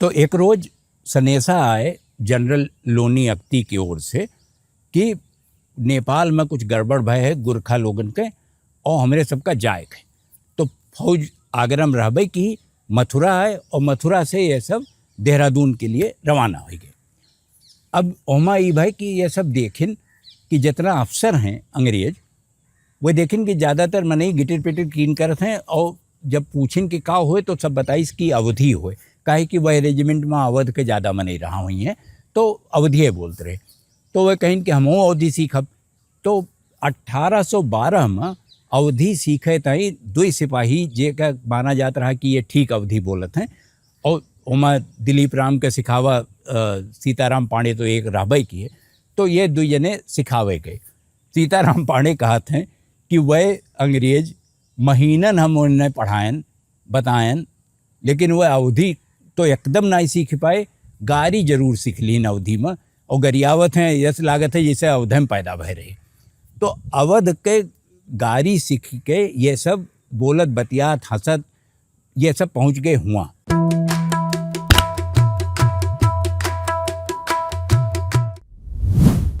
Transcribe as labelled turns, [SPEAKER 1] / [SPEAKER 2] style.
[SPEAKER 1] तो एक रोज सनेसा आए जनरल लोनी अख्ती की ओर से कि नेपाल में कुछ गड़बड़ भय है गुरखा लोगन के और हमरे सबका जाए गए। तो फौज आगरम रहबे की मथुरा है और मथुरा से ये सब देहरादून के लिए रवाना हो गए। अब ओमा ई भाई कि ये सब देखिन कि जितना अफसर हैं अंग्रेज वो देखिन कि ज़्यादातर मने गिटिर पिटिर कीन करत हैं और जब पूछिन कि का होए तो सब बताइस कि अवधि होए, काहे कि वह रेजिमेंट में अवध के ज़्यादा मने रहा हुई हैं तो अवधिये बोलते रहे। तो वह कहिन कि हमहूँ अवधि सीखब। तो 1812 में अवधि सीखे तई 2 सिपाही जे का माना जाता रहा कि ये ठीक अवधि बोलत हैं और ओमा दिलीप राम के सिखावा सीताराम पांडे तो एक रहबे किए। तो ये 2 जने सिखावे गए। सीताराम पांडे कहत हैं कि वह अंग्रेज महीनन हम उन्हें पढ़ायन बतायन लेकिन वह अवधि तो एकदम नहीं सीख पाए, गारी जरूर सीख लीन अवधि में और गरियावत हैं यस लागत है जैसे अवध में पैदा भय रहे। तो अवध के गारी सीख के ये सब बोलत बतियात हंसत ये सब पहुँच गए हुआ।